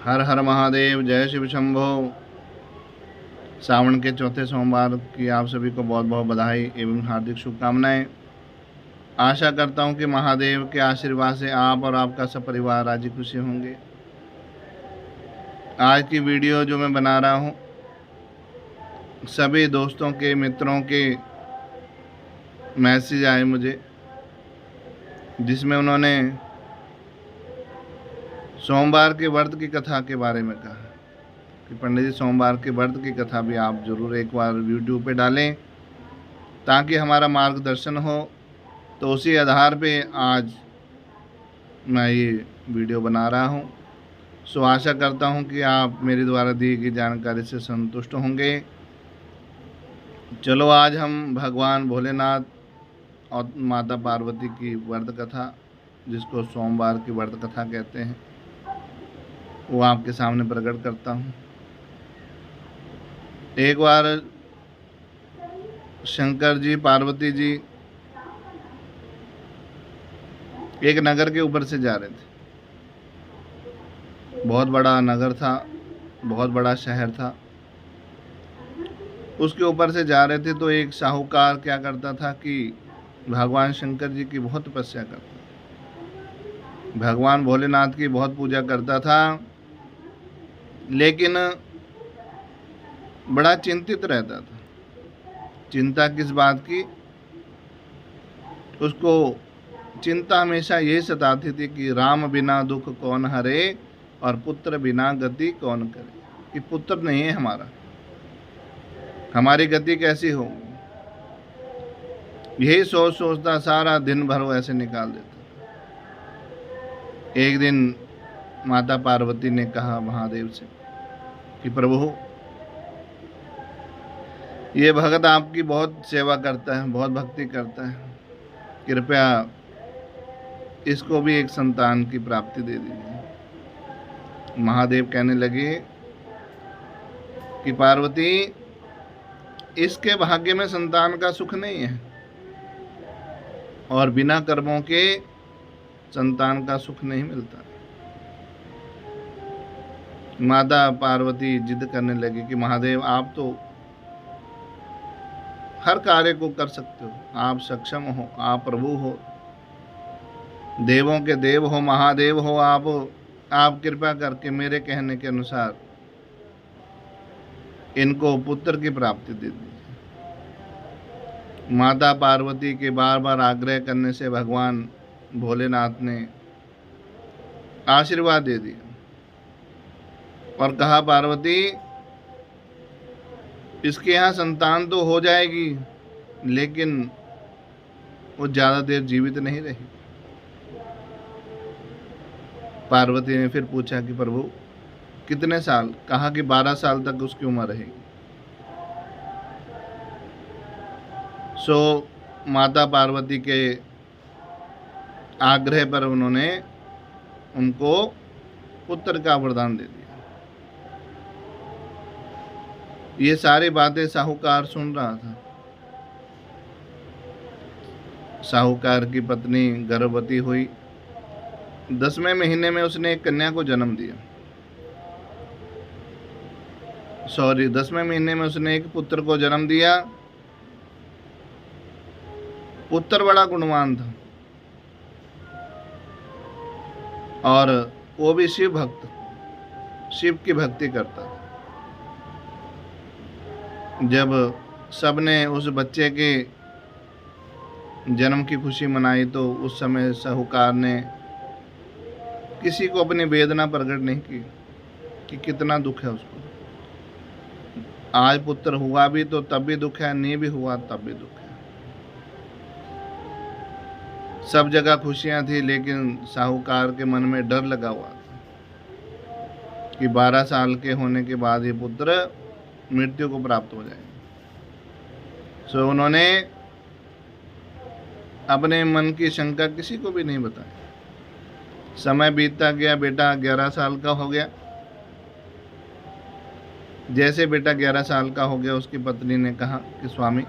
हर हर महादेव, जय शिव शंभो। सावन के चौथे सोमवार की आप सभी को बहुत बहुत बधाई एवं हार्दिक शुभकामनाएं। आशा करता हूं कि महादेव के आशीर्वाद से आप और आपका सब परिवार राजी खुशी होंगे। आज की वीडियो जो मैं बना रहा हूं, सभी दोस्तों के मित्रों के मैसेज आए मुझे, जिसमें उन्होंने सोमवार के व्रत की कथा के बारे में कहा कि पंडित जी, सोमवार के व्रत की कथा भी आप ज़रूर एक बार यूट्यूब पे डालें ताकि हमारा मार्गदर्शन हो। तो उसी आधार पे आज मैं ये वीडियो बना रहा हूँ। सो आशा करता हूँ कि आप मेरे द्वारा दी गई जानकारी से संतुष्ट होंगे। चलो, आज हम भगवान भोलेनाथ और माता पार्वती की व्रत कथा, जिसको सोमवार की व्रत कथा कहते हैं, वो आपके सामने प्रकट करता हूँ। एक बार शंकर जी, पार्वती जी एक नगर के ऊपर से जा रहे थे। बहुत बड़ा नगर था, बहुत बड़ा शहर था। उसके ऊपर से जा रहे थे तो एक साहूकार क्या करता था कि भगवान शंकर जी की बहुत तपस्या करता, भगवान भोलेनाथ की बहुत पूजा करता था, लेकिन बड़ा चिंतित रहता था। चिंता किस बात की? उसको चिंता हमेशा यही सताती थी कि राम बिना दुख कौन हरे और पुत्र बिना गति कौन करे। कि पुत्र नहीं है हमारा, हमारी गति कैसी होगी। यही सोचता सारा दिन भर वो ऐसे निकाल देता। एक दिन माता पार्वती ने कहा महादेव से कि प्रभु, ये भगत आपकी बहुत सेवा करता है, बहुत भक्ति करता है, कृपया इसको भी एक संतान की प्राप्ति दे दीजिए। महादेव कहने लगे कि पार्वती, इसके भाग्य में संतान का सुख नहीं है और बिना कर्मों के संतान का सुख नहीं मिलता। माता पार्वती जिद करने लगी कि महादेव, आप तो हर कार्य को कर सकते हो, आप सक्षम हो, आप प्रभु हो, देवों के देव हो, महादेव हो, आप कृपा करके मेरे कहने के अनुसार इनको पुत्र की प्राप्ति दे दीजिए। माता पार्वती के बार बार आग्रह करने से भगवान भोलेनाथ ने आशीर्वाद दे दिया और कहा, पार्वती, इसके यहाँ संतान तो हो जाएगी, लेकिन वो ज़्यादा देर जीवित नहीं रही। पार्वती ने फिर पूछा कि प्रभु कितने साल? कहा कि 12 साल तक उसकी उम्र रहेगी। सो माता पार्वती के आग्रह पर उन्होंने उनको पुत्र का वरदान दे दिया। ये सारी बातें साहूकार सुन रहा था। साहूकार की पत्नी गर्भवती हुई। 10वें महीने में उसने एक कन्या को जन्म दिया। 10वें महीने में उसने एक पुत्र को जन्म दिया। पुत्र बड़ा गुणवान था और वो भी शिव भक्त, शिव की भक्ति करता था। जब सबने उस बच्चे के जन्म की खुशी मनाई तो उस समय साहूकार ने किसी को अपनी वेदना प्रकट नहीं की कि कितना दुख है उसको। आज पुत्र हुआ भी तो तब भी दुख है, नहीं भी हुआ तब भी दुख है। सब जगह खुशियां थी, लेकिन साहूकार के मन में डर लगा हुआ था कि 12 साल के होने के बाद ये पुत्र मृत्यु को प्राप्त हो जाएगा। सो उन्होंने अपने मन की शंका किसी को भी नहीं बताई। समय बीतता गया, बेटा 11 साल का हो गया। जैसे बेटा 11 साल का हो गया, उसकी पत्नी ने कहा कि स्वामी,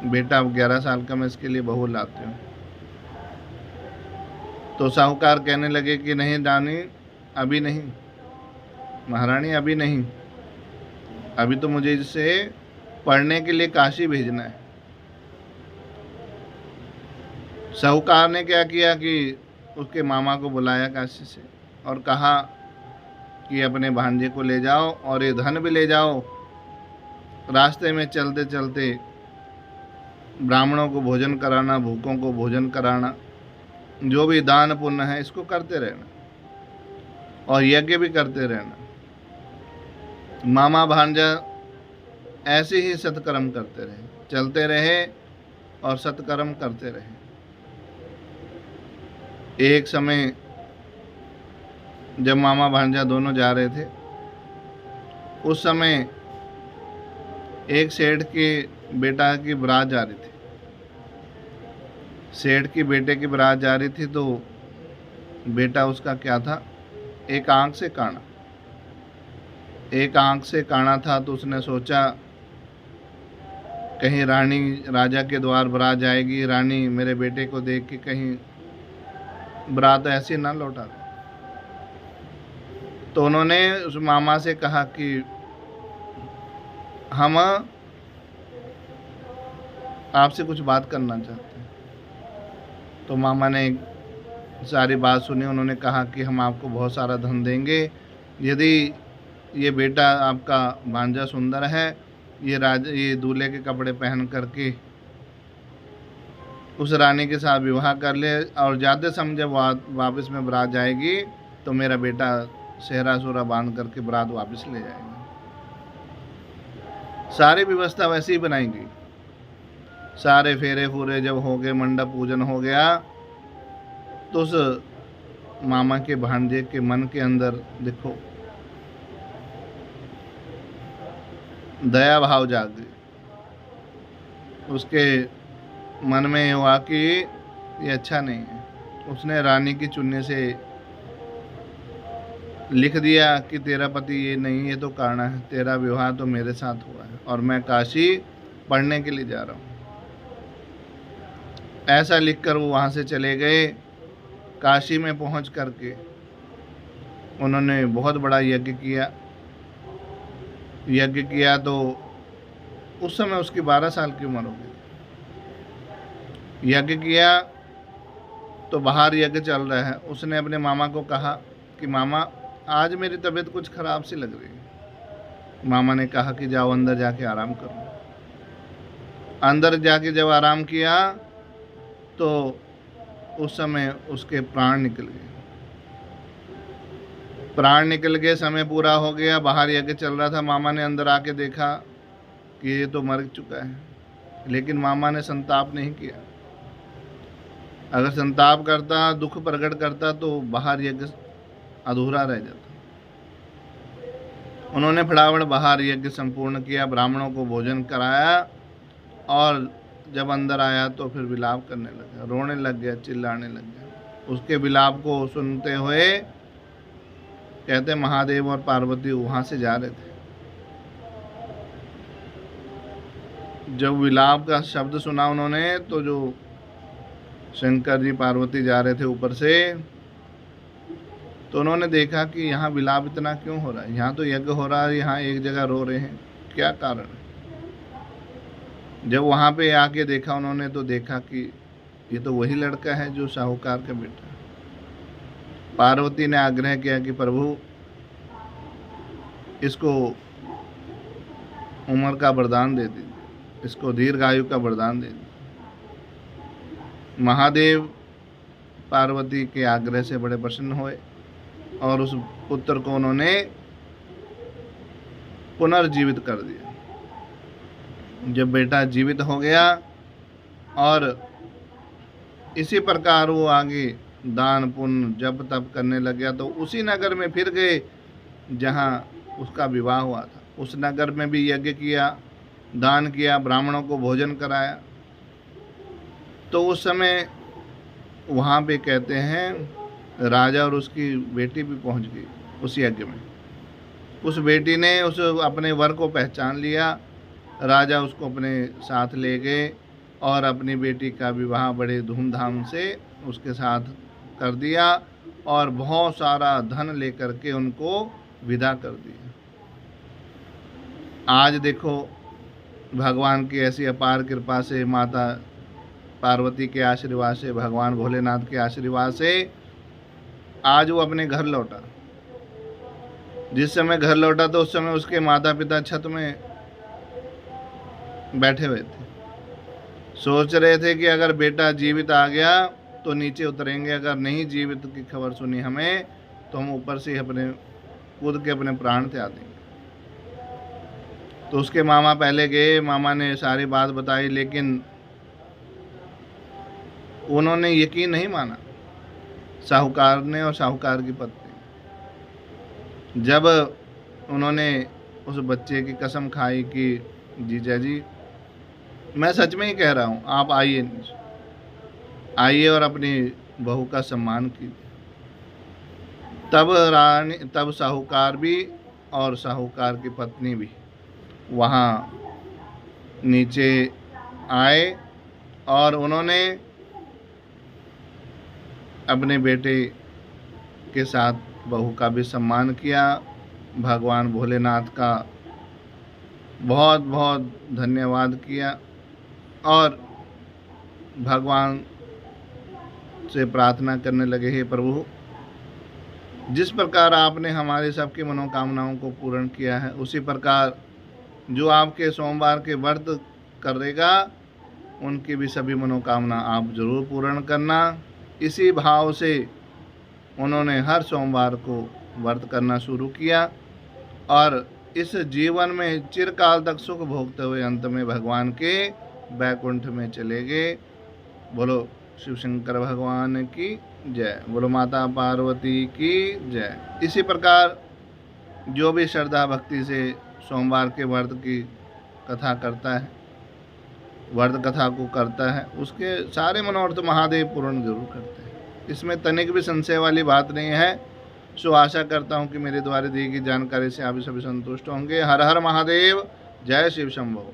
बेटा अब 11 साल का, मैं इसके लिए बहू लाती हूँ। तो साहूकार कहने लगे कि नहीं रानी, अभी नहीं, महारानी अभी नहीं, अभी तो मुझे इसे पढ़ने के लिए काशी भेजना है। साहूकार ने क्या किया कि उसके मामा को बुलाया काशी से और कहा कि अपने भांजे को ले जाओ और ये धन भी ले जाओ। रास्ते में चलते चलते ब्राह्मणों को भोजन कराना, भूखों को भोजन कराना, जो भी दान पुण्य है इसको करते रहना और यज्ञ भी करते रहना। मामा भांजा ऐसे ही सत्कर्म करते रहे, चलते रहे और सत्कर्म करते रहे। एक समय जब मामा भांजा दोनों जा रहे थे, उस समय एक सेठ के बेटा की बारात जा रही थी। सेठ की बेटे की बारात जा रही थी तो बेटा उसका क्या था, एक आंख से काना, एक आंख से काना था। तो उसने सोचा कहीं रानी राजा के द्वार बारात जाएगी, रानी मेरे बेटे को देख के कहीं बारात ऐसी ना लौटा दे। तो उन्होंने उस मामा से कहा कि हम आपसे कुछ बात करना चाहते हैं। तो मामा ने सारी बात सुनी। उन्होंने कहा कि हम आपको बहुत सारा धन देंगे यदि ये बेटा आपका भांजा सुंदर है, ये दूल्हे के कपड़े पहन करके उस रानी के साथ विवाह कर ले और ज़्यादा समय जब वापस में बारात जाएगी तो मेरा बेटा सेहरा सूरा बांध करके बारात वापस ले जाएगा। सारी व्यवस्था वैसे ही बनाई गई। सारे फेरे फूरे जब हो गए, मंडप पूजन हो गया, तो उस मामा के भांजे के मन के अंदर देखो दया भाव जाग गई। उसके मन में ये हुआ कि ये अच्छा नहीं है। उसने रानी की चुन्नी से लिख दिया कि तेरा पति ये नहीं, ये तो काना है, तेरा विवाह तो मेरे साथ हुआ है और मैं काशी पढ़ने के लिए जा रहा हूँ। ऐसा लिखकर वो वहाँ से चले गए। काशी में पहुँच करके उन्होंने बहुत बड़ा यज्ञ किया। यज्ञ किया तो उस समय उसकी 12 साल की उम्र हो गई। यज्ञ किया तो बाहर यज्ञ चल रहा है। उसने अपने मामा को कहा कि मामा आज मेरी तबीयत कुछ ख़राब सी लग रही है। मामा ने कहा कि जाओ अंदर जाके आराम करो। अंदर जाके जब आराम किया तो उस समय उसके प्राण निकल गए। प्राण निकल गए, समय पूरा हो गया, बाहर यज्ञ चल रहा था। मामा ने अंदर आके देखा कि ये तो मर चुका है, लेकिन मामा ने संताप नहीं किया। अगर संताप करता, दुख प्रकट करता तो बाहर यज्ञ अधूरा रह जाता। उन्होंने फटाफट बाहर यज्ञ संपूर्ण किया, ब्राह्मणों को भोजन कराया और जब अंदर आया तो फिर विलाप करने लगा, रोने लग गया, चिल्लाने लग गया। उसके विलाप को सुनते हुए कहते महादेव और पार्वती वहाँ से जा रहे थे। जब विलाप का शब्द सुना उन्होंने तो जो शंकर जी पार्वती जा रहे थे ऊपर से, तो उन्होंने देखा कि यहाँ विलाप इतना क्यों हो रहा है, यहाँ तो यज्ञ हो रहा है, यहाँ एक जगह रो रहे हैं, क्या कारण है। जब वहाँ पे आके देखा उन्होंने तो देखा कि ये तो वही लड़का है जो साहूकार का बेटा। पार्वती ने आग्रह किया कि प्रभु इसको उम्र का वरदान दे दीजिए, इसको दीर्घायु का वरदान दे दीजिए। महादेव पार्वती के आग्रह से बड़े प्रसन्न हुए और उस पुत्र को उन्होंने पुनर्जीवित कर दिया। जब बेटा जीवित हो गया और इसी प्रकार वो आगे दान पुण्य जप तप करने लग गया, तो उसी नगर में फिर गए जहाँ उसका विवाह हुआ था। उस नगर में भी यज्ञ किया, दान किया, ब्राह्मणों को भोजन कराया। तो उस समय वहाँ पे कहते हैं राजा और उसकी बेटी भी पहुँच गई उस यज्ञ में। उस बेटी ने उस अपने वर को पहचान लिया। राजा उसको अपने साथ ले गए और अपनी बेटी का विवाह बड़े धूमधाम से उसके साथ कर दिया और बहुत सारा धन लेकर के उनको विदा कर दिया। आज देखो भगवान की ऐसी अपार कृपा से, माता पार्वती के आशीर्वाद से, भगवान भोलेनाथ के आशीर्वाद से आज वो अपने घर लौटा। जिस समय घर लौटा तो उस समय उसके माता पिता छत में बैठे हुए थे, सोच रहे थे कि अगर बेटा जीवित आ गया तो नीचे उतरेंगे, अगर नहीं जीवित की खबर सुनी हमें तो हम ऊपर से अपने कूद के अपने प्राण त्याग देंगे। तो उसके मामा पहले गए, मामा ने सारी बात बताई, लेकिन उन्होंने यकीन नहीं माना, साहूकार ने और साहूकार की पत्नी। जब उन्होंने उस बच्चे की कसम खाई कि जीजा जी मैं सच में ही कह रहा हूँ, आप आइए नीचे, आइए और अपनी बहू का सम्मान कीजिए, तब साहूकार भी और साहूकार की पत्नी भी वहाँ नीचे आए और उन्होंने अपने बेटे के साथ बहू का भी सम्मान किया। भगवान भोलेनाथ का बहुत बहुत धन्यवाद किया और भगवान से प्रार्थना करने लगे, हे प्रभु, जिस प्रकार आपने हमारे सबकी मनोकामनाओं को पूर्ण किया है, उसी प्रकार जो आपके सोमवार के व्रत करेगा उनकी भी सभी मनोकामना आप जरूर पूर्ण करना। इसी भाव से उन्होंने हर सोमवार को व्रत करना शुरू किया और इस जीवन में चिरकाल तक सुख भोगते हुए अंत में भगवान के बैकुंठ में चले गए। बोलो शिव शंकर भगवान की जय, बोलो माता पार्वती की जय। इसी प्रकार जो भी श्रद्धा भक्ति से सोमवार के व्रत की कथा करता है, व्रत कथा को करता है, उसके सारे मनोरथ महादेव पूर्ण जरूर करते हैं। इसमें तनिक भी संशय वाली बात नहीं है। सो आशा करता हूँ कि मेरे द्वारा दी गई जानकारी से आप सभी संतुष्ट होंगे। हर हर महादेव, जय शिव शंभो।